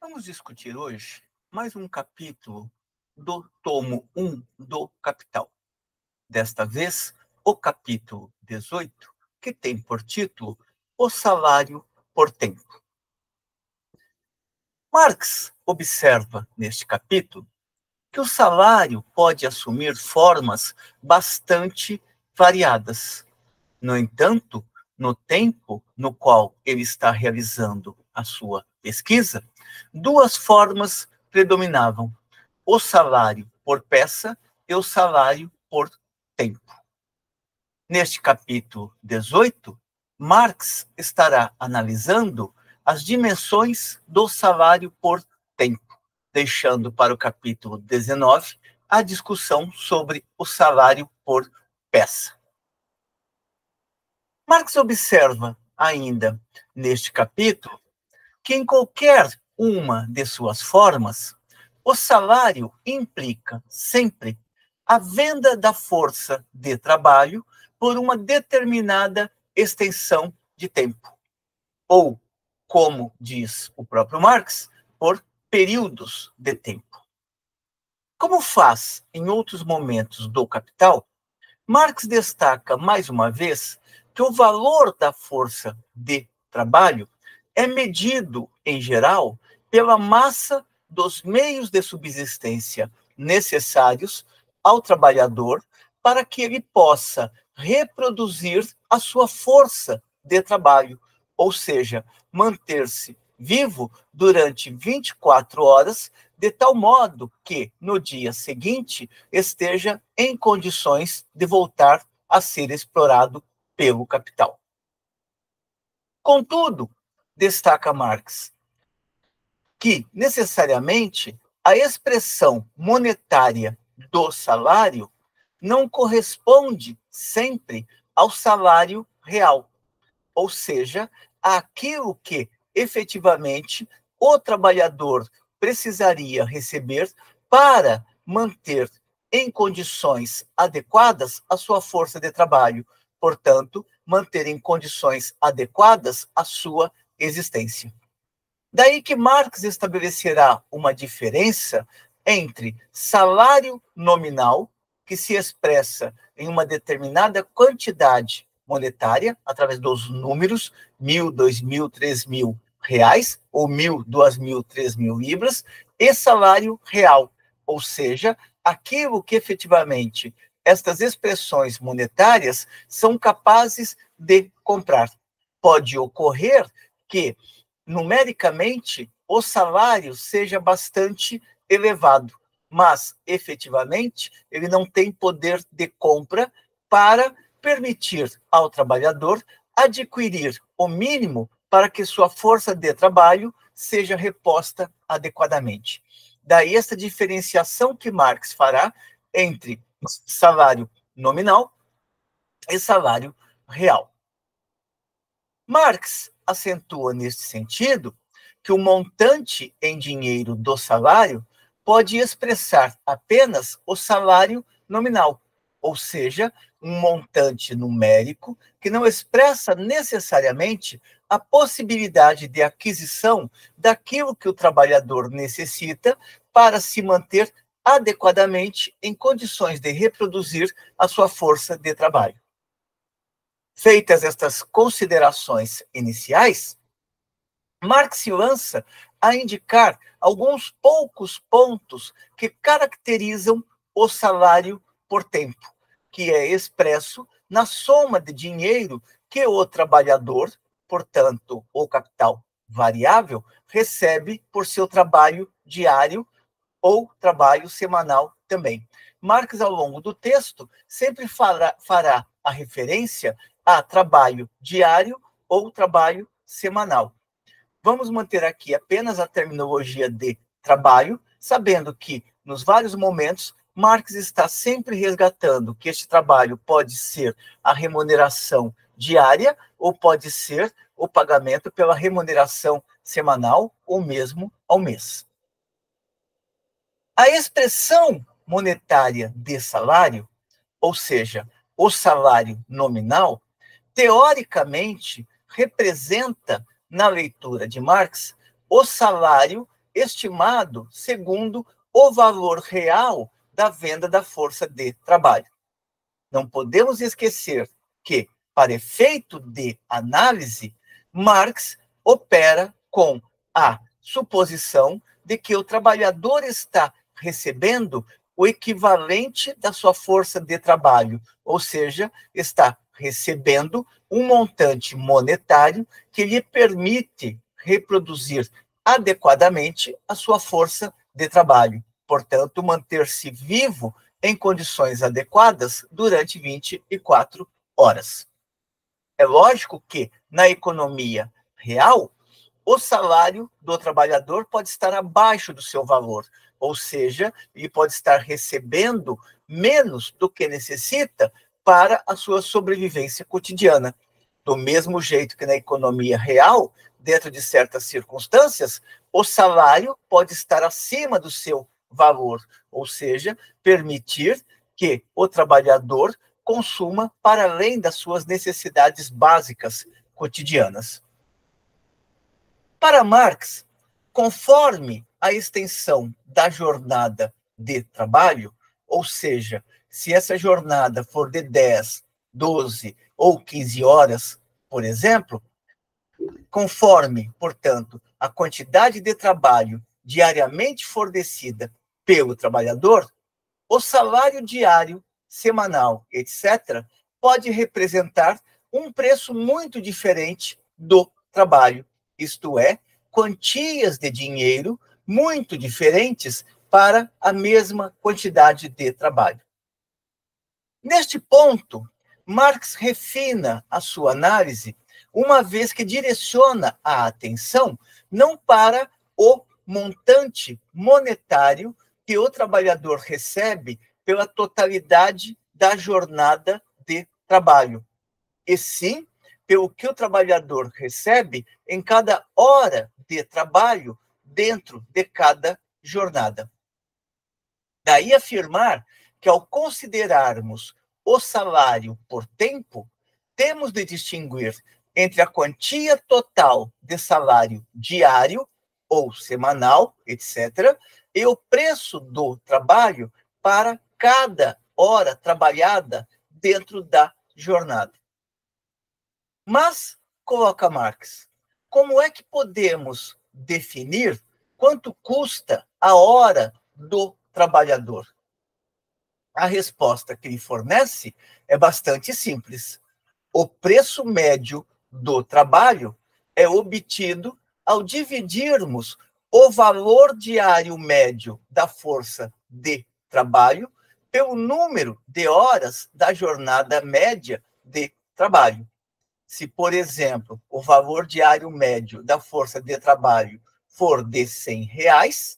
Vamos discutir hoje mais um capítulo do tomo 1 do Capital. Desta vez, o capítulo 18, que tem por título O Salário por Tempo. Marx observa neste capítulo que o salário pode assumir formas bastante variadas. No entanto, no tempo no qual ele está realizando a sua pesquisa, duas formas predominavam: o salário por peça e o salário por tempo. Neste capítulo 18, Marx estará analisando as dimensões do salário por tempo, deixando para o capítulo 19 a discussão sobre o salário por peça. Marx observa ainda neste capítulo que em qualquer uma de suas formas, o salário implica sempre a venda da força de trabalho por uma determinada extensão de tempo, ou, como diz o próprio Marx, por períodos de tempo. Como faz em outros momentos do Capital, Marx destaca mais uma vez que o valor da força de trabalho é medido, em geral, pela massa dos meios de subsistência necessários ao trabalhador para que ele possa reproduzir a sua força de trabalho, ou seja, manter-se vivo durante 24 horas, de tal modo que, no dia seguinte, esteja em condições de voltar a ser explorado pelo capital. Contudo, destaca Marx, que, necessariamente, a expressão monetária do salário não corresponde sempre ao salário real, ou seja, àquilo que, efetivamente, o trabalhador precisaria receber para manter em condições adequadas a sua força de trabalho, portanto, manter em condições adequadas a sua existência. Daí que Marx estabelecerá uma diferença entre salário nominal, que se expressa em uma determinada quantidade monetária, através dos números, 1.000, 2.000, 3.000 reais, ou 1.000, 2.000, 3.000 libras, e salário real, ou seja, aquilo que efetivamente estas expressões monetárias são capazes de comprar. Pode ocorrer que, numericamente, o salário seja bastante elevado, mas, efetivamente, ele não tem poder de compra para permitir ao trabalhador adquirir o mínimo para que sua força de trabalho seja reposta adequadamente. Daí essa diferenciação que Marx fará entre salário nominal e salário real. Marx acentua neste sentido que o montante em dinheiro do salário pode expressar apenas o salário nominal, ou seja, um montante numérico que não expressa necessariamente a possibilidade de aquisição daquilo que o trabalhador necessita para se manter adequadamente em condições de reproduzir a sua força de trabalho. Feitas estas considerações iniciais, Marx se lança a indicar alguns poucos pontos que caracterizam o salário por tempo, que é expresso na soma de dinheiro que o trabalhador, portanto, o capital variável, recebe por seu trabalho diário ou trabalho semanal também. Marx, ao longo do texto, sempre fará a referência a trabalho diário ou trabalho semanal. Vamos manter aqui apenas a terminologia de trabalho, sabendo que, nos vários momentos, Marx está sempre resgatando que este trabalho pode ser a remuneração diária ou pode ser o pagamento pela remuneração semanal ou mesmo ao mês. A expressão monetária de salário, ou seja, o salário nominal, teoricamente representa, na leitura de Marx, o salário estimado segundo o valor real da venda da força de trabalho. Não podemos esquecer que, para efeito de análise, Marx opera com a suposição de que o trabalhador está recebendo o equivalente da sua força de trabalho, ou seja, está recebendo um montante monetário que lhe permite reproduzir adequadamente a sua força de trabalho. Portanto, manter-se vivo em condições adequadas durante 24 horas. É lógico que, na economia real, o salário do trabalhador pode estar abaixo do seu valor, ou seja, ele pode estar recebendo menos do que necessita para a sua sobrevivência cotidiana. Do mesmo jeito que na economia real, dentro de certas circunstâncias, o salário pode estar acima do seu valor, ou seja, permitir que o trabalhador consuma para além das suas necessidades básicas cotidianas. Para Marx, conforme a extensão da jornada de trabalho, ou seja, se essa jornada for de 10, 12 ou 15 horas, por exemplo, conforme, portanto, a quantidade de trabalho diariamente fornecida pelo trabalhador, o salário diário, semanal, etc., pode representar um preço muito diferente do trabalho, isto é, quantias de dinheiro muito diferentes para a mesma quantidade de trabalho. Neste ponto, Marx refina a sua análise, uma vez que direciona a atenção não para o montante monetário que o trabalhador recebe pela totalidade da jornada de trabalho, e sim pelo que o trabalhador recebe em cada hora de trabalho dentro de cada jornada. Daí afirmar que, ao considerarmos o salário por tempo, temos de distinguir entre a quantia total de salário diário ou semanal, etc., e o preço do trabalho para cada hora trabalhada dentro da jornada. Mas, coloca Marx, como é que podemos definir quanto custa a hora do trabalhador? A resposta que ele fornece é bastante simples. O preço médio do trabalho é obtido ao dividirmos o valor diário médio da força de trabalho pelo número de horas da jornada média de trabalho. Se, por exemplo, o valor diário médio da força de trabalho for de R$100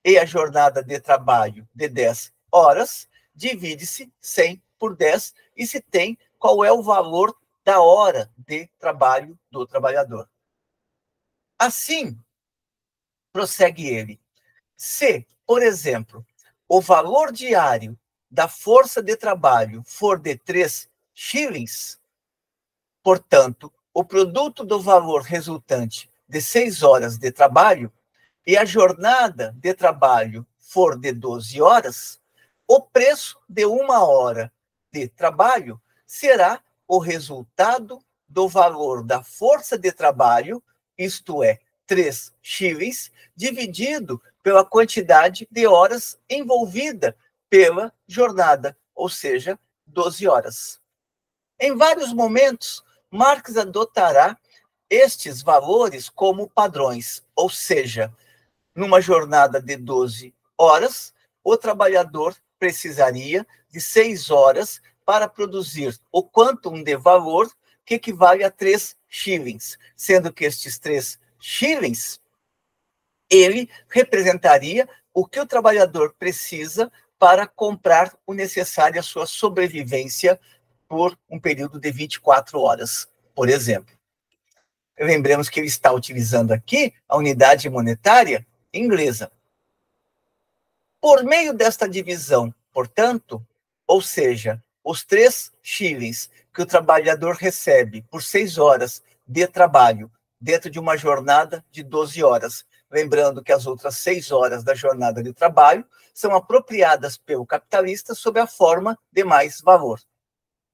e a jornada de trabalho de 10 horas, divide-se 100 por 10 e se tem qual é o valor da hora de trabalho do trabalhador. Assim, prossegue ele, se, por exemplo, o valor diário da força de trabalho for de 3 shillings, portanto, o produto do valor resultante de 6 horas de trabalho e a jornada de trabalho for de 12 horas, o preço de 1 hora de trabalho será o resultado do valor da força de trabalho, isto é, 3 shillings, dividido pela quantidade de horas envolvida pela jornada, ou seja, 12 horas. Em vários momentos, Marx adotará estes valores como padrões, ou seja, numa jornada de 12 horas, o trabalhador precisaria de 6 horas para produzir o quantum de valor que equivale a 3 shillings, sendo que estes 3 shillings, ele representaria o que o trabalhador precisa para comprar o necessário à sua sobrevivência por um período de 24 horas, por exemplo. Lembremos que ele está utilizando aqui a unidade monetária inglesa. Por meio desta divisão, portanto, ou seja, os 3 shillings que o trabalhador recebe por 6 horas de trabalho dentro de uma jornada de 12 horas, lembrando que as outras 6 horas da jornada de trabalho são apropriadas pelo capitalista sob a forma de mais valor.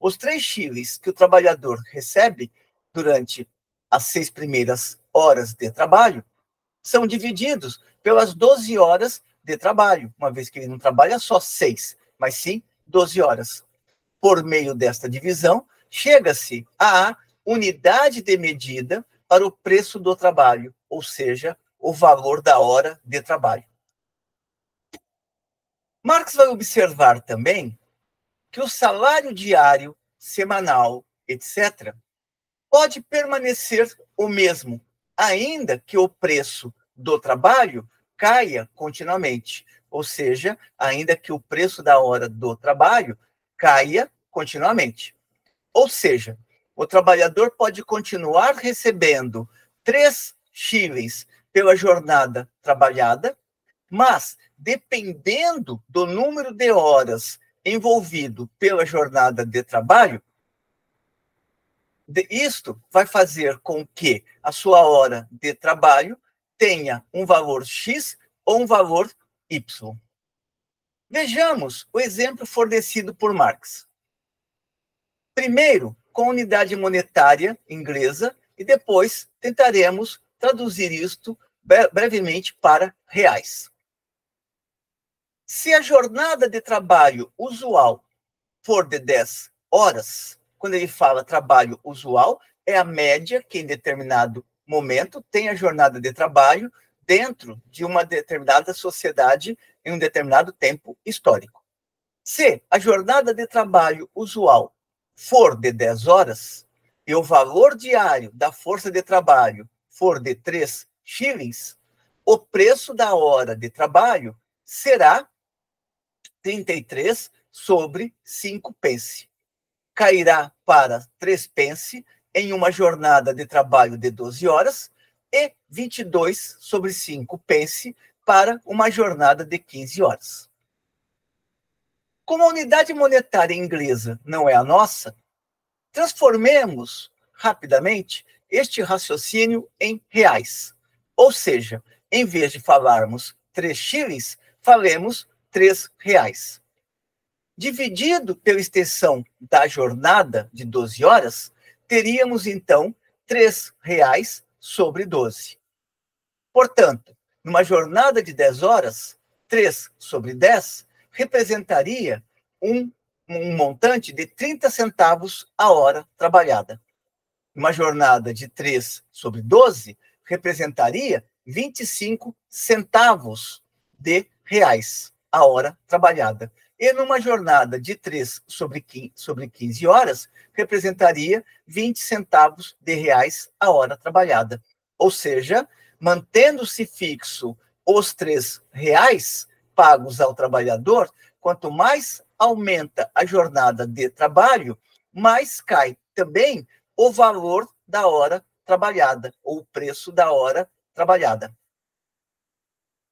Os 3 chiles que o trabalhador recebe durante as 6 primeiras horas de trabalho são divididos pelas 12 horas de trabalho, uma vez que ele não trabalha só 6, mas sim 12 horas. Por meio desta divisão, chega-se à unidade de medida para o preço do trabalho, ou seja, o valor da hora de trabalho. Marx vai observar também que o salário diário, semanal, etc., pode permanecer o mesmo, ainda que o preço do trabalho caia continuamente, ou seja, ainda que o preço da hora do trabalho caia continuamente. Ou seja, o trabalhador pode continuar recebendo 3 chiles pela jornada trabalhada, mas, dependendo do número de horas envolvido pela jornada de trabalho, isto vai fazer com que a sua hora de trabalho tenha um valor X ou um valor Y. Vejamos o exemplo fornecido por Marx. Primeiro, com a unidade monetária inglesa, e depois tentaremos traduzir isto brevemente para reais. Se a jornada de trabalho usual for de 10 horas, quando ele fala trabalho usual, é a média que em determinado momento tem a jornada de trabalho dentro de uma determinada sociedade em um determinado tempo histórico. Se a jornada de trabalho usual for de 10 horas e o valor diário da força de trabalho for de 3 shillings, o preço da hora de trabalho será 33 sobre 5 pence. Cairá para 3 pence em uma jornada de trabalho de 12 horas e 22 sobre 5 pence para uma jornada de 15 horas. Como a unidade monetária inglesa não é a nossa, transformemos rapidamente este raciocínio em reais. Ou seja, em vez de falarmos 3 shillings, falemos 3 reais. Dividido pela extensão da jornada de 12 horas, teríamos, então, 3 reais sobre 12. Portanto, numa jornada de 10 horas, 3 sobre 10 representaria um montante de 30 centavos a hora trabalhada. Uma jornada de 3 sobre 12 representaria 25 centavos de reais a hora trabalhada. E numa jornada de 3 sobre 15 horas, representaria 20 centavos de reais a hora trabalhada. Ou seja, mantendo-se fixo os 3 reais pagos ao trabalhador, quanto mais aumenta a jornada de trabalho, mais cai também o valor da hora trabalhada, ou o preço da hora trabalhada.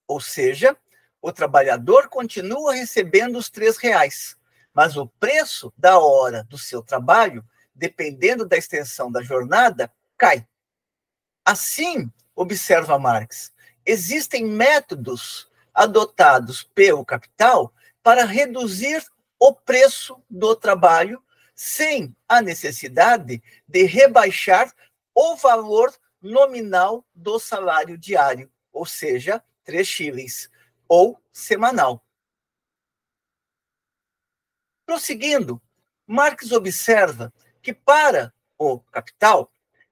Ou seja, o trabalhador continua recebendo os 3 reais, mas o preço da hora do seu trabalho, dependendo da extensão da jornada, cai. Assim, observa Marx, existem métodos adotados pelo capital para reduzir o preço do trabalho sem a necessidade de rebaixar o valor nominal do salário diário, ou seja, 3 shillings, ou semanal. Prosseguindo, Marx observa que para o capital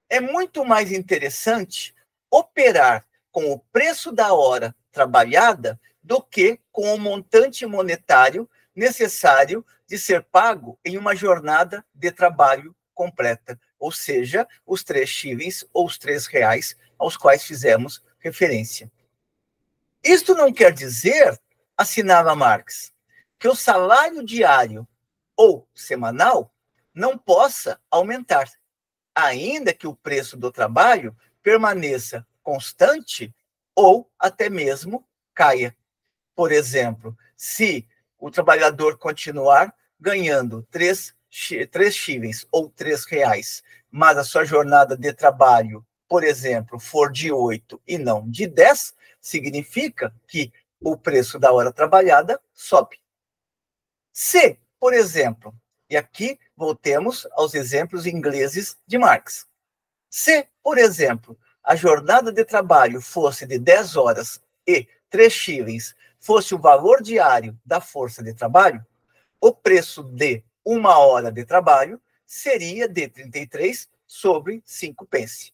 é muito mais interessante operar com o preço da hora trabalhada do que com o montante monetário necessário de ser pago em uma jornada de trabalho completa, ou seja, os 3 shillings ou os 3 reais aos quais fizemos referência. Isto não quer dizer, assinala Marx, que o salário diário ou semanal não possa aumentar, ainda que o preço do trabalho permaneça constante ou até mesmo caia. Por exemplo, se o trabalhador continuar ganhando 3 shillings ou 3 reais, mas a sua jornada de trabalho por exemplo, for de 8 e não de 10, significa que o preço da hora trabalhada sobe. Se, por exemplo, e aqui voltemos aos exemplos ingleses de Marx. Se, por exemplo, a jornada de trabalho fosse de 10 horas e 3 shillings fosse o valor diário da força de trabalho, o preço de 1 hora de trabalho seria de 33 sobre 5 pence.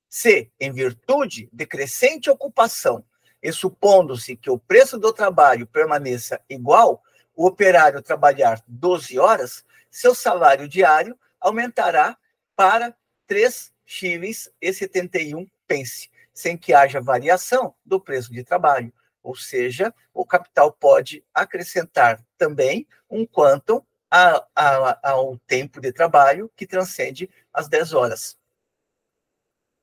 Se, em virtude de crescente ocupação, e supondo-se que o preço do trabalho permaneça igual, o operário trabalhar 12 horas, seu salário diário aumentará para 3 shillings e 71 pence, sem que haja variação do preço de trabalho. Ou seja, o capital pode acrescentar também um quantum ao tempo de trabalho que transcende as 10 horas.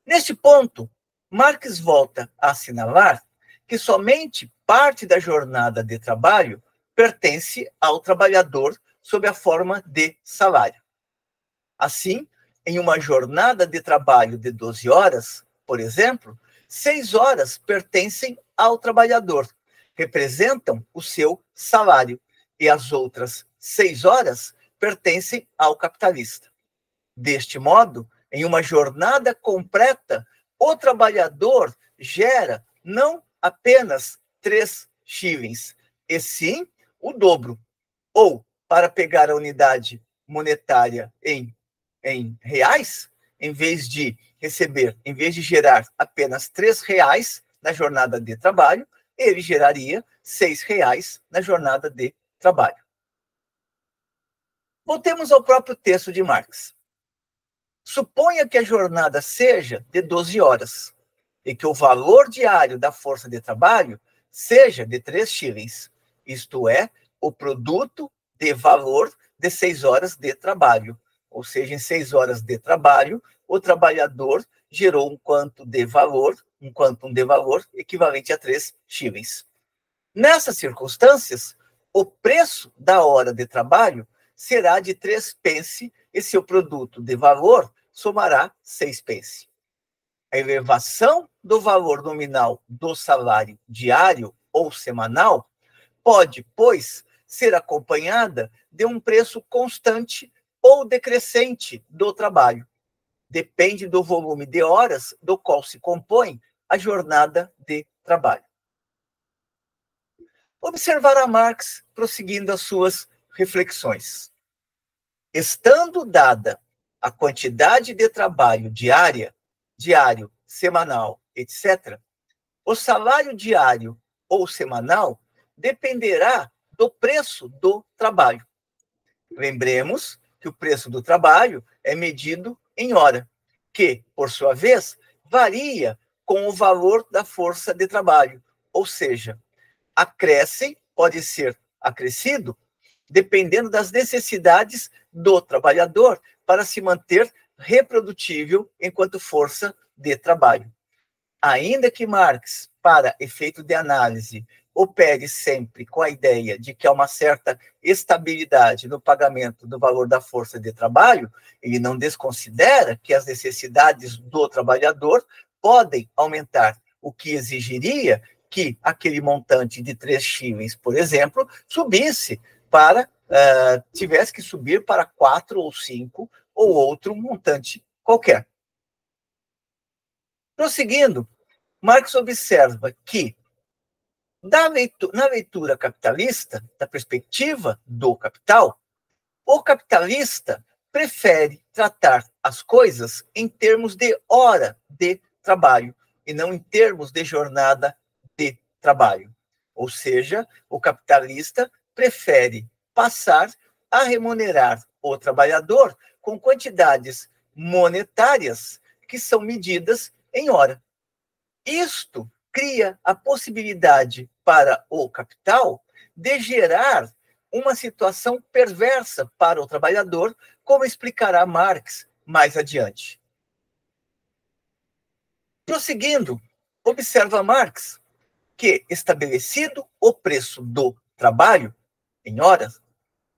Neste ponto, Marx volta a assinalar que somente parte da jornada de trabalho pertence ao trabalhador sob a forma de salário. Assim, em uma jornada de trabalho de 12 horas, por exemplo, 6 horas pertencem ao trabalhador, representam o seu salário, e as outras 6 horas pertencem ao capitalista. Deste modo, em uma jornada completa, o trabalhador gera não apenas 3 shillings, e sim o dobro. Ou, para pegar a unidade monetária em reais, em vez de gerar apenas 3 reais na jornada de trabalho, ele geraria 6 reais na jornada de trabalho. Voltemos ao próprio texto de Marx. Suponha que a jornada seja de 12 horas e que o valor diário da força de trabalho seja de 3 shillings, isto é, o produto de valor de 6 horas de trabalho. Ou seja, em 6 horas de trabalho, o trabalhador gerou um quantum de valor equivalente a 3 shillings. Nessas circunstâncias, o preço da hora de trabalho será de 3 pence e seu produto de valor somará 6 pence. A elevação do valor nominal do salário diário ou semanal pode, pois, ser acompanhada de um preço constante ou decrescente do trabalho. Depende do volume de horas do qual se compõe a jornada de trabalho. Observará Marx prosseguindo as suas reflexões. Estando dada a quantidade de trabalho diário, semanal, etc., o salário diário ou semanal dependerá do preço do trabalho. Lembremos que o preço do trabalho é medido em hora, que, por sua vez, varia com o valor da força de trabalho, ou seja, pode ser acrescido dependendo das necessidades do trabalhador para se manter reprodutível enquanto força de trabalho. Ainda que Marx, para efeito de análise, opere sempre com a ideia de que há uma certa estabilidade no pagamento do valor da força de trabalho, ele não desconsidera que as necessidades do trabalhador podem aumentar, o que exigiria que aquele montante de 3 shillings, por exemplo, tivesse que subir para 4 ou 5 ou outro montante qualquer. Prosseguindo, Marx observa que, na leitura capitalista, da perspectiva do capital, o capitalista prefere tratar as coisas em termos de hora de trabalho e não em termos de jornada de trabalho. Ou seja, o capitalista prefere passar a remunerar o trabalhador com quantidades monetárias que são medidas em hora. Isto cria a possibilidade para o capital de gerar uma situação perversa para o trabalhador, como explicará Marx mais adiante. Prosseguindo, observa Marx que, estabelecido o preço do trabalho em horas,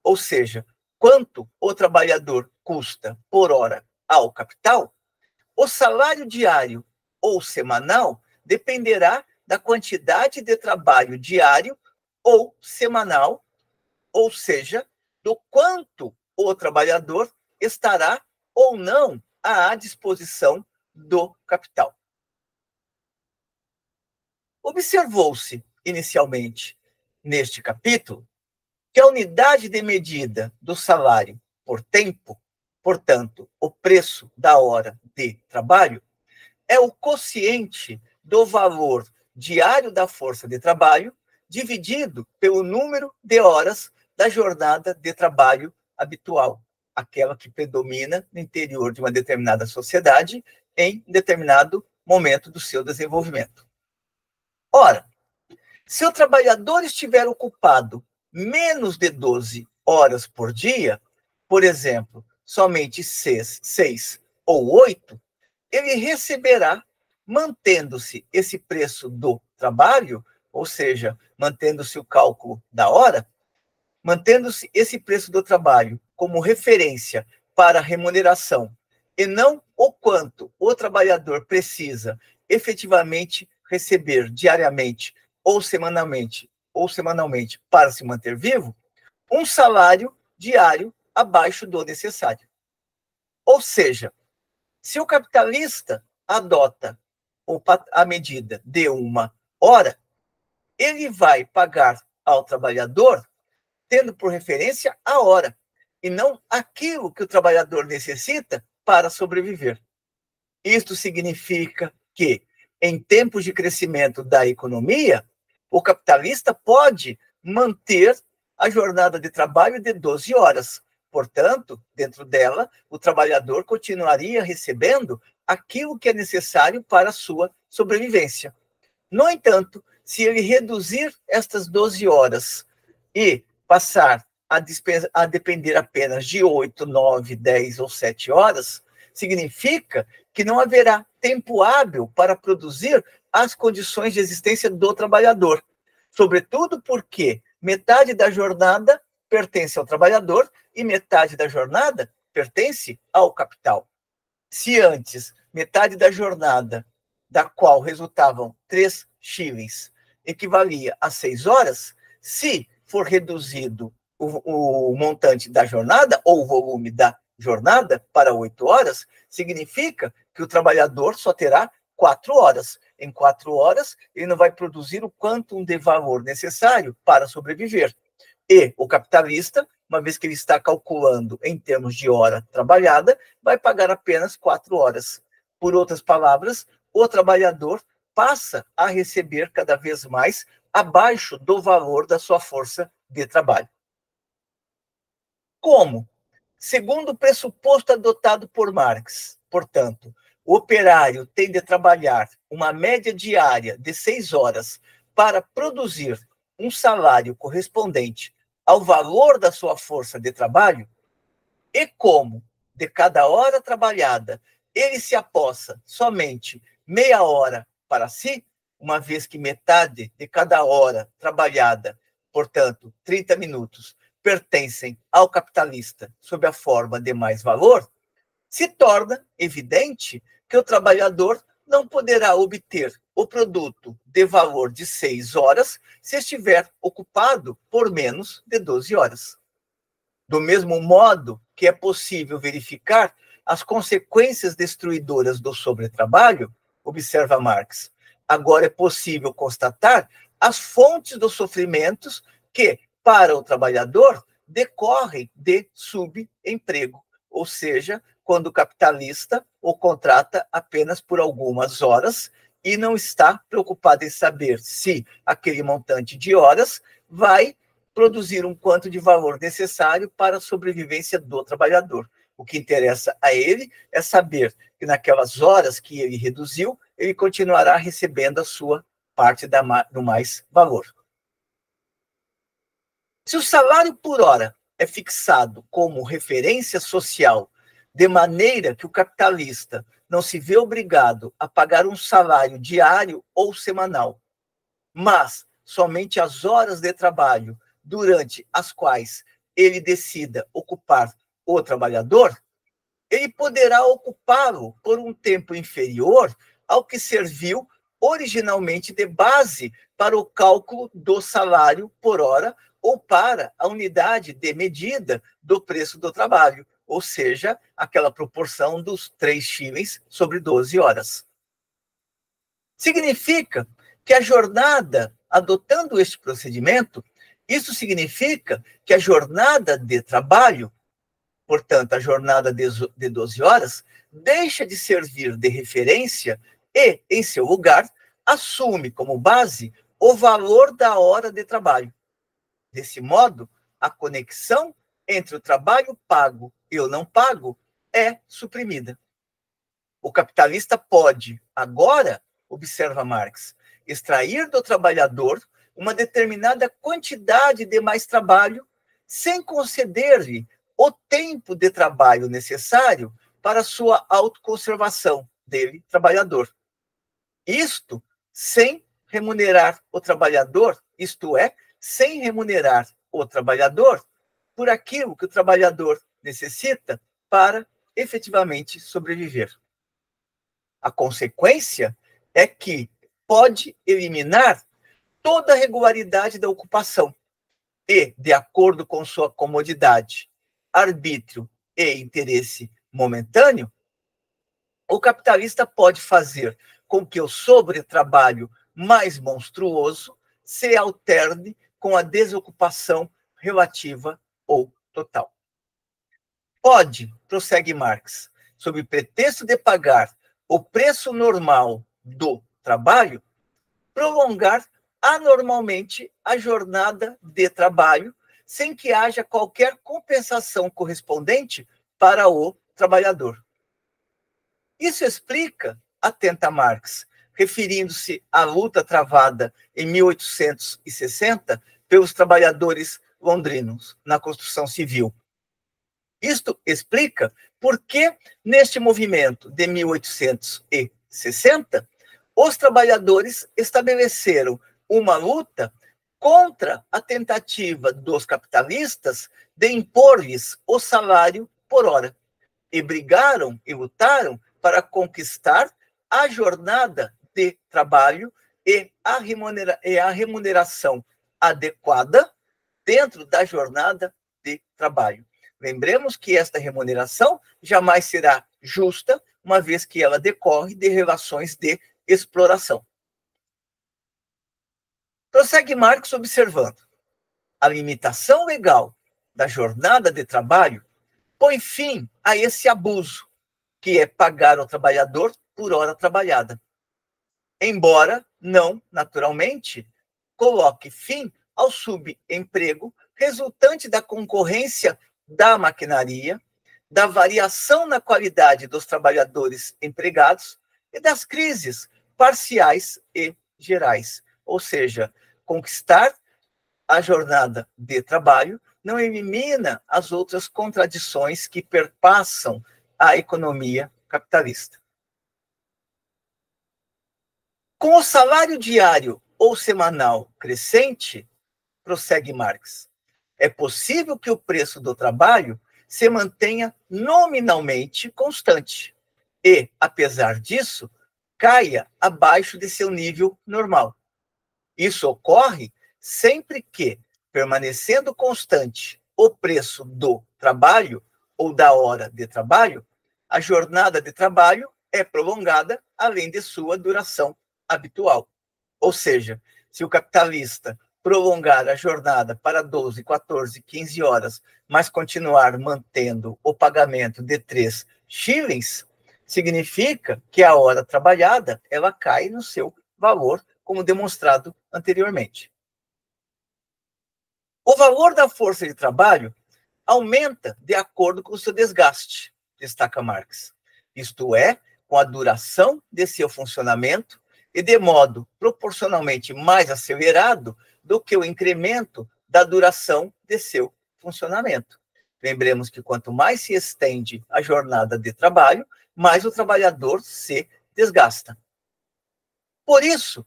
ou seja, quanto o trabalhador custa por hora ao capital, O salário diário ou semanal dependerá da quantidade de trabalho diário ou semanal, ou seja, do quanto o trabalhador estará ou não à disposição do capital. Observou-se, inicialmente, neste capítulo, que a unidade de medida do salário por tempo, portanto, o preço da hora de trabalho, é o quociente do valor diário da força de trabalho dividido pelo número de horas da jornada de trabalho habitual, aquela que predomina no interior de uma determinada sociedade em determinado momento do seu desenvolvimento. Ora, se o trabalhador estiver ocupado menos de 12 horas por dia, por exemplo, somente 6 ou 8, ele receberá, mantendo-se esse preço do trabalho, ou seja, mantendo-se o cálculo da hora, mantendo-se esse preço do trabalho como referência para a remuneração, e não o quanto o trabalhador precisa efetivamente receber diariamente ou semanalmente para se manter vivo, um salário diário abaixo do necessário. Ou seja, se o capitalista adota a medida de 1 hora, ele vai pagar ao trabalhador tendo por referência a hora, e não aquilo que o trabalhador necessita para sobreviver. Isto significa que, em tempos de crescimento da economia, o capitalista pode manter a jornada de trabalho de 12 horas. Portanto, dentro dela, o trabalhador continuaria recebendo aquilo que é necessário para a sua sobrevivência. No entanto, se ele reduzir estas 12 horas e passar a depender apenas de 8, 9, 10 ou 7 horas, significa que não haverá tempo hábil para produzir as condições de existência do trabalhador. Sobretudo porque metade da jornada pertence ao trabalhador e metade da jornada pertence ao capital. Se antes, metade da jornada, da qual resultavam 3 shillings, equivalia a 6 horas, se for reduzido o montante da jornada, ou o volume da jornada, para 8 horas, significa que o trabalhador só terá 4 horas. Em 4 horas, ele não vai produzir o quantum de valor necessário para sobreviver. E o capitalista, uma vez que ele está calculando em termos de hora trabalhada, vai pagar apenas 4 horas. Por outras palavras, o trabalhador passa a receber cada vez mais abaixo do valor da sua força de trabalho. Como? Segundo o pressuposto adotado por Marx, portanto, o operário tem de trabalhar uma média diária de 6 horas para produzir um salário correspondente ao valor da sua força de trabalho, e como, de cada hora trabalhada, ele se apossa somente meia hora para si, uma vez que metade de cada hora trabalhada, portanto, 30 minutos, pertencem ao capitalista sob a forma de mais valor, se torna evidente que o trabalhador não poderá obter o produto de valor de 6 horas se estiver ocupado por menos de 12 horas. Do mesmo modo que é possível verificar as consequências destruidoras do sobretrabalho, observa Marx, agora é possível constatar as fontes dos sofrimentos que, para o trabalhador, decorrem de subemprego, ou seja, quando o capitalista o contrata apenas por algumas horas e não está preocupado em saber se aquele montante de horas vai produzir um quanto de valor necessário para a sobrevivência do trabalhador. O que interessa a ele é saber que naquelas horas que ele reduziu, ele continuará recebendo a sua parte do mais valor. Se o salário por hora é fixado como referência social, de maneira que o capitalista não se vê obrigado a pagar um salário diário ou semanal, mas somente as horas de trabalho durante as quais ele decida ocupar o trabalhador, ele poderá ocupá-lo por um tempo inferior ao que serviu originalmente de base para o cálculo do salário por hora ou para a unidade de medida do preço do trabalho, ou seja, aquela proporção dos 3 shillings sobre 12 horas. Significa que a jornada, adotando este procedimento, isso significa que a jornada de trabalho, portanto, a jornada de 12 horas, deixa de servir de referência e, em seu lugar, assume como base o valor da hora de trabalho. Desse modo, a conexão entre o trabalho pago e o não pago é suprimida. O capitalista pode, agora, observa Marx, extrair do trabalhador uma determinada quantidade de mais trabalho sem conceder-lhe o tempo de trabalho necessário para sua autoconservação dele, trabalhador. Isto sem remunerar o trabalhador, isto é, sem remunerar o trabalhador por aquilo que o trabalhador necessita para efetivamente sobreviver. A consequência é que pode eliminar toda a regularidade da ocupação e, de acordo com sua comodidade, arbítrio e interesse momentâneo, o capitalista pode fazer com que o sobretrabalho mais monstruoso se alterne com a desocupação relativa ou total. Pode, prossegue Marx, sob pretexto de pagar o preço normal do trabalho, prolongar anormalmente a jornada de trabalho, sem que haja qualquer compensação correspondente para o trabalhador. Isso explica, atenta Marx, referindo-se à luta travada em 1860 pelos trabalhadores londrinos na construção civil. Isto explica por que, neste movimento de 1860, os trabalhadores estabeleceram uma luta contra a tentativa dos capitalistas de impor-lhes o salário por hora, e brigaram e lutaram para conquistar a jornada de trabalho e a remuneração adequada dentro da jornada de trabalho. Lembremos que esta remuneração jamais será justa, uma vez que ela decorre de relações de exploração. Prossegue Marx observando: a limitação legal da jornada de trabalho põe fim a esse abuso, que é pagar ao trabalhador por hora trabalhada. Embora não, naturalmente, coloque fim ao subemprego resultante da concorrência da maquinaria, da variação na qualidade dos trabalhadores empregados e das crises parciais e gerais. Ou seja, conquistar a jornada de trabalho não elimina as outras contradições que perpassam a economia capitalista. Com o salário diário ou semanal crescente, prossegue Marx, é possível que o preço do trabalho se mantenha nominalmente constante e, apesar disso, caia abaixo de seu nível normal. Isso ocorre sempre que, permanecendo constante o preço do trabalho ou da hora de trabalho, a jornada de trabalho é prolongada além de sua duração habitual. Ou seja, se o capitalista prolongar a jornada para 12, 14, 15 horas, mas continuar mantendo o pagamento de 3 shillings, significa que a hora trabalhada ela cai no seu valor, como demonstrado anteriormente. O valor da força de trabalho aumenta de acordo com o seu desgaste, destaca Marx. Isto é, com a duração de seu funcionamento e de modo proporcionalmente mais acelerado do que o incremento da duração de seu funcionamento. Lembremos que quanto mais se estende a jornada de trabalho, mais o trabalhador se desgasta. Por isso,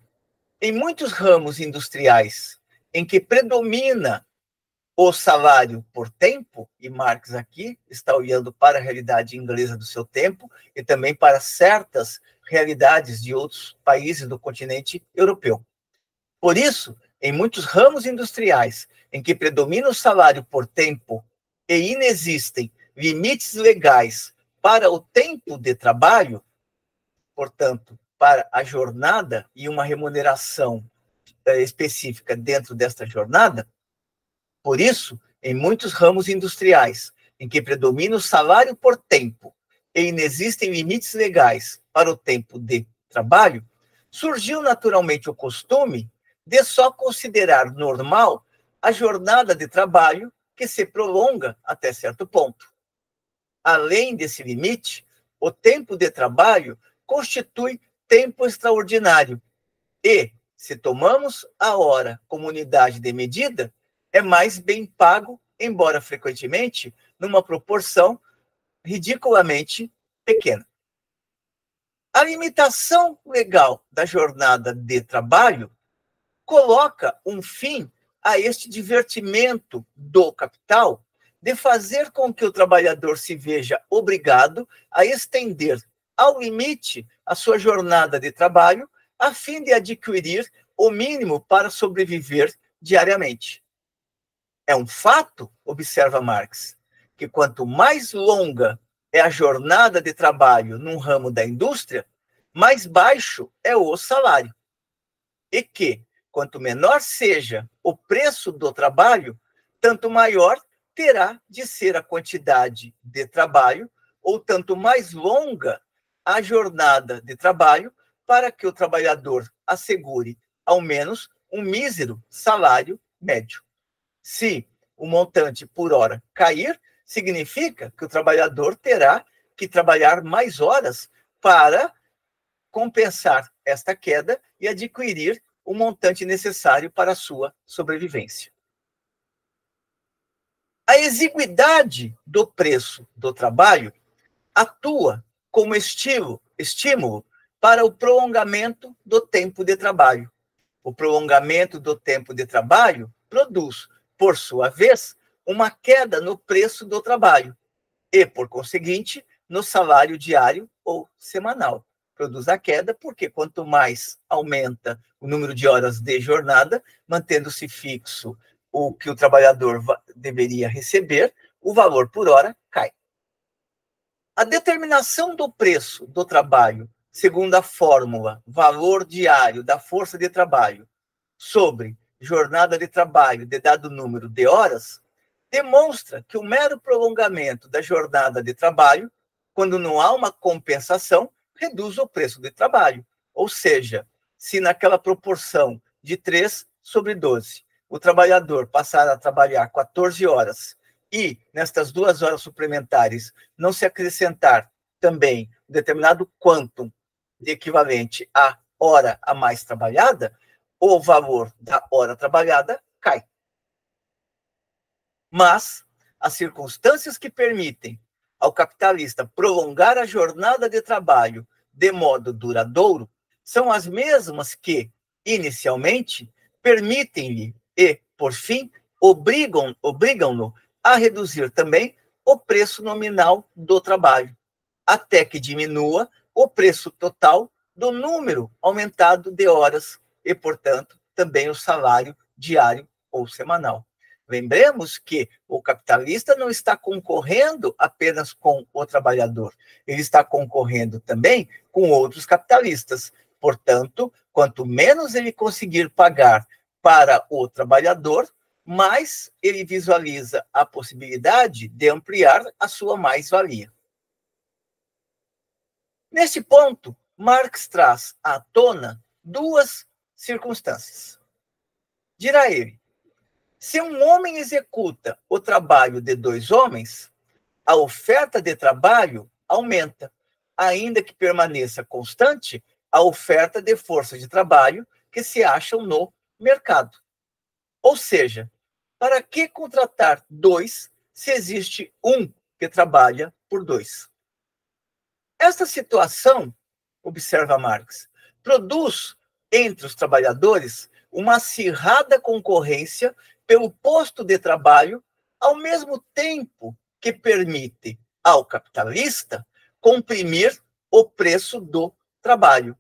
em muitos ramos industriais em que predomina o salário por tempo, e Marx aqui está olhando para a realidade inglesa do seu tempo e também para certas realidades de outros países do continente europeu. Por isso, em muitos ramos industriais em que predomina o salário por tempo e inexistem limites legais para o tempo de trabalho, portanto, para a jornada e uma remuneração específica dentro desta jornada, por isso, em muitos ramos industriais em que predomina o salário por tempo e inexistem limites legais para o tempo de trabalho, surgiu naturalmente o costume de só considerar normal a jornada de trabalho que se prolonga até certo ponto. Além desse limite, o tempo de trabalho constitui tempo extraordinário e, se tomamos a hora como unidade de medida, é mais bem pago, embora frequentemente numa proporção ridiculamente pequena. A limitação legal da jornada de trabalho coloca um fim a este divertimento do capital de fazer com que o trabalhador se veja obrigado a estender ao limite a sua jornada de trabalho a fim de adquirir o mínimo para sobreviver diariamente. É um fato, observa Marx, que quanto mais longa é a jornada de trabalho num ramo da indústria, mais baixo é o salário. E que, quanto menor seja o preço do trabalho, tanto maior terá de ser a quantidade de trabalho, ou tanto mais longa a jornada de trabalho, para que o trabalhador assegure, ao menos, um mísero salário médio. Se o montante por hora cair, significa que o trabalhador terá que trabalhar mais horas para compensar esta queda e adquirir o montante necessário para a sua sobrevivência. A exiguidade do preço do trabalho atua como estímulo para o prolongamento do tempo de trabalho. O prolongamento do tempo de trabalho produz, por sua vez, uma queda no preço do trabalho e, por conseguinte, no salário diário ou semanal. Produz a queda porque quanto mais aumenta o número de horas de jornada, mantendo-se fixo o que o trabalhador deveria receber, o valor por hora cai. A determinação do preço do trabalho, segundo a fórmula valor diário da força de trabalho sobre jornada de trabalho de dado número de horas, demonstra que o mero prolongamento da jornada de trabalho, quando não há uma compensação, reduz o preço de trabalho. Ou seja, se naquela proporção de 3/12, o trabalhador passar a trabalhar 14 horas e, nestas 2 horas suplementares, não se acrescentar também um determinado quantum de equivalente à hora a mais trabalhada, o valor da hora trabalhada cai. Mas as circunstâncias que permitem ao capitalista prolongar a jornada de trabalho de modo duradouro são as mesmas que, inicialmente, permitem-lhe e, por fim, obrigam-no a reduzir também o preço nominal do trabalho, até que diminua o preço total do número aumentado de horas e, portanto, também o salário diário ou semanal. Lembremos que o capitalista não está concorrendo apenas com o trabalhador, ele está concorrendo também com outros capitalistas. Portanto, quanto menos ele conseguir pagar para o trabalhador, mais ele visualiza a possibilidade de ampliar a sua mais-valia. Neste ponto, Marx traz à tona 2 circunstâncias. Dirá ele: se um homem executa o trabalho de 2 homens, a oferta de trabalho aumenta, ainda que permaneça constante a oferta de força de trabalho que se acham no mercado. Ou seja, para que contratar 2 se existe um que trabalha por 2? Esta situação, observa Marx, produz entre os trabalhadores uma acirrada concorrência pelo posto de trabalho, ao mesmo tempo que permite ao capitalista comprimir o preço do trabalho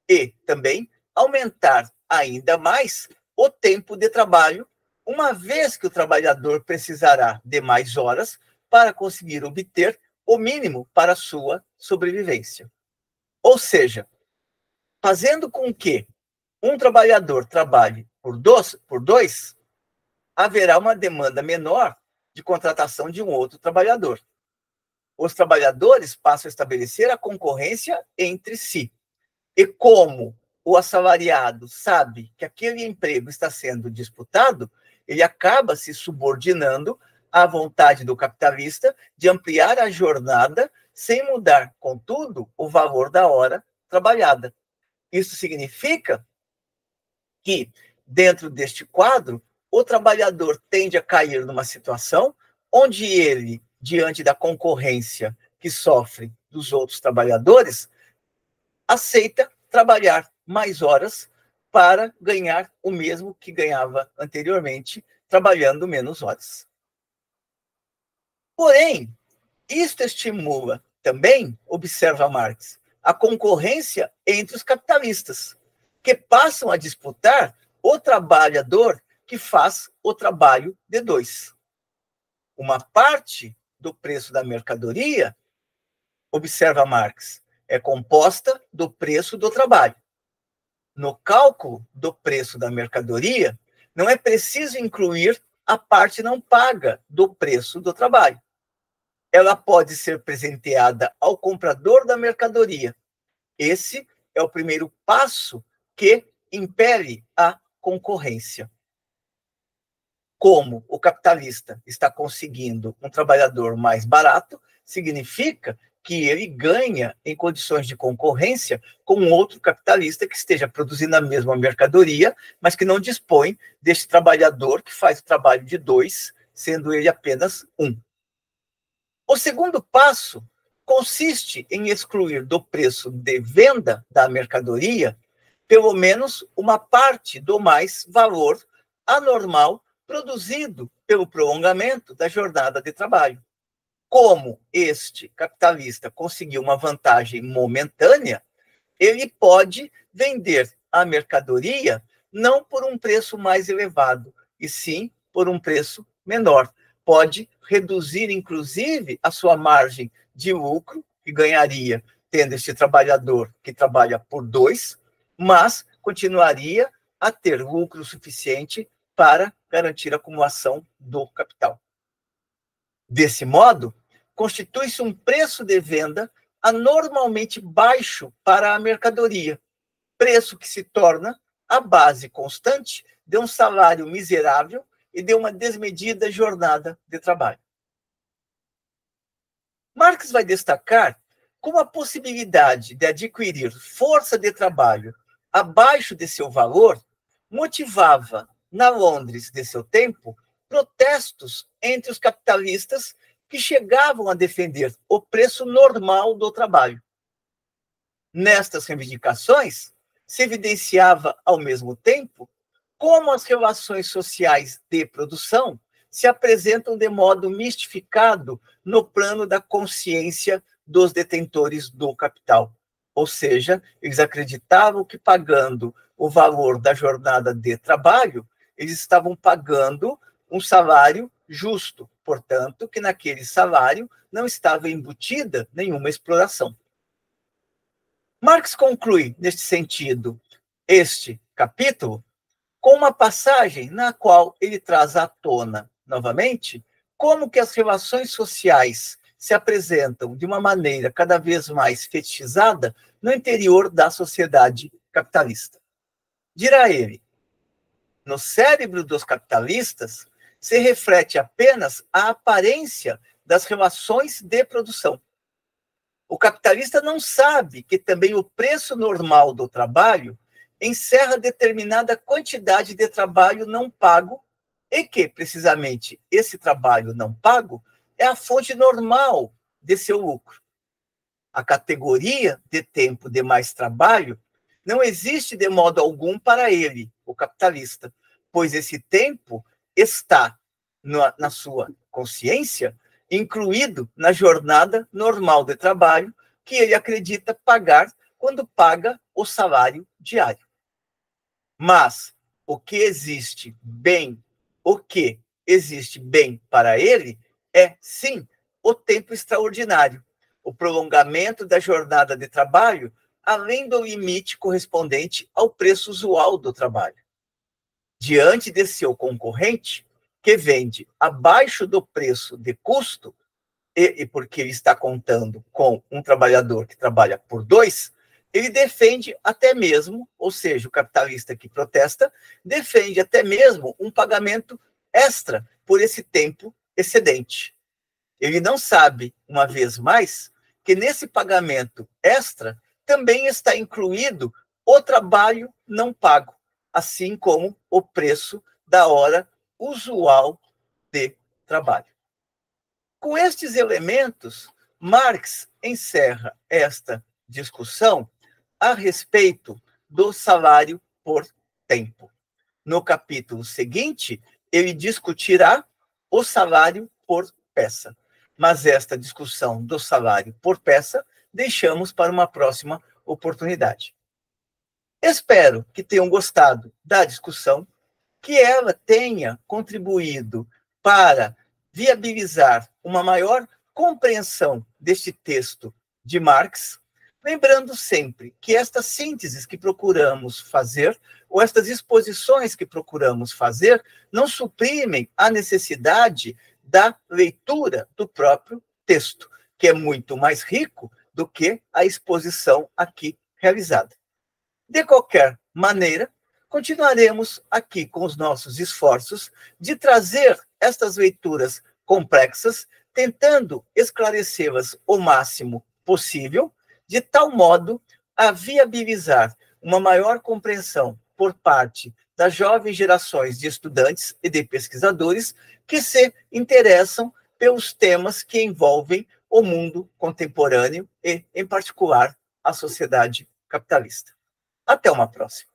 e também aumentar ainda mais o tempo de trabalho, uma vez que o trabalhador precisará de mais horas para conseguir obter o mínimo para a sua sobrevivência. Ou seja, fazendo com que um trabalhador trabalhe por dois, haverá uma demanda menor de contratação de um outro trabalhador. Os trabalhadores passam a estabelecer a concorrência entre si. E como o assalariado sabe que aquele emprego está sendo disputado, ele acaba se subordinando à vontade do capitalista de ampliar a jornada sem mudar, contudo, o valor da hora trabalhada. Isso significa que, dentro deste quadro, o trabalhador tende a cair numa situação onde ele, diante da concorrência que sofre dos outros trabalhadores, aceita trabalhar mais horas para ganhar o mesmo que ganhava anteriormente, trabalhando menos horas. Porém, isto estimula também, observa Marx, a concorrência entre os capitalistas, que passam a disputar o trabalhador que faz o trabalho de dois. Uma parte do preço da mercadoria, observa Marx, é composta do preço do trabalho. No cálculo do preço da mercadoria, não é preciso incluir a parte não paga do preço do trabalho. Ela pode ser presenteada ao comprador da mercadoria. Esse é o primeiro passo que impele a concorrência. Como o capitalista está conseguindo um trabalhador mais barato, significa que ele ganha em condições de concorrência com outro capitalista que esteja produzindo a mesma mercadoria, mas que não dispõe desse trabalhador que faz o trabalho de dois, sendo ele apenas um. O segundo passo consiste em excluir do preço de venda da mercadoria pelo menos uma parte do mais valor anormal produzido pelo prolongamento da jornada de trabalho. Como este capitalista conseguiu uma vantagem momentânea, ele pode vender a mercadoria não por um preço mais elevado, e sim por um preço menor. Pode reduzir, inclusive, a sua margem de lucro, que ganharia tendo este trabalhador que trabalha por dois, mas continuaria a ter lucro suficiente para garantir a acumulação do capital. Desse modo, constitui-se um preço de venda anormalmente baixo para a mercadoria, preço que se torna a base constante de um salário miserável e de uma desmedida jornada de trabalho. Marx vai destacar como a possibilidade de adquirir força de trabalho abaixo de seu valor motivava, na Londres de seu tempo, protestos entre os capitalistas que chegavam a defender o preço normal do trabalho. Nestas reivindicações, se evidenciava, ao mesmo tempo, como as relações sociais de produção se apresentam de modo mistificado no plano da consciência dos detentores do capital. Ou seja, eles acreditavam que, pagando o valor da jornada de trabalho, eles estavam pagando um salário justo, portanto, que naquele salário não estava embutida nenhuma exploração. Marx conclui, neste sentido, este capítulo com uma passagem na qual ele traz à tona, novamente, como que as relações sociais se apresentam de uma maneira cada vez mais fetichizada no interior da sociedade capitalista. Dirá ele, no cérebro dos capitalistas se reflete apenas a aparência das relações de produção. O capitalista não sabe que também o preço normal do trabalho encerra determinada quantidade de trabalho não pago e que, precisamente, esse trabalho não pago é a fonte normal de seu lucro. A categoria de tempo de mais trabalho não existe de modo algum para ele, o capitalista, pois esse tempo está na sua consciência, incluído na jornada normal de trabalho que ele acredita pagar quando paga o salário diário. Mas o que existe bem para ele é, sim, o tempo extraordinário, o prolongamento da jornada de trabalho, além do limite correspondente ao preço usual do trabalho. Diante de seu concorrente, que vende abaixo do preço de custo, e porque ele está contando com um trabalhador que trabalha por 2, ele defende até mesmo, ou seja, o capitalista que protesta, defende até mesmo um pagamento extra por esse tempo excedente. Ele não sabe, uma vez mais, que nesse pagamento extra também está incluído o trabalho não pago, assim como o preço da hora usual de trabalho. Com estes elementos, Marx encerra esta discussão a respeito do salário por tempo. No capítulo seguinte, ele discutirá o salário por peça. Mas esta discussão do salário por peça deixamos para uma próxima oportunidade. Espero que tenham gostado da discussão, que ela tenha contribuído para viabilizar uma maior compreensão deste texto de Marx, lembrando sempre que estas sínteses que procuramos fazer, ou estas exposições que procuramos fazer, não suprimem a necessidade da leitura do próprio texto, que é muito mais rico do que a exposição aqui realizada. De qualquer maneira, continuaremos aqui com os nossos esforços de trazer estas leituras complexas, tentando esclarecê-las o máximo possível, de tal modo a viabilizar uma maior compreensão por parte das jovens gerações de estudantes e de pesquisadores que se interessam pelos temas que envolvem o mundo contemporâneo e, em particular, a sociedade capitalista. Até uma próxima.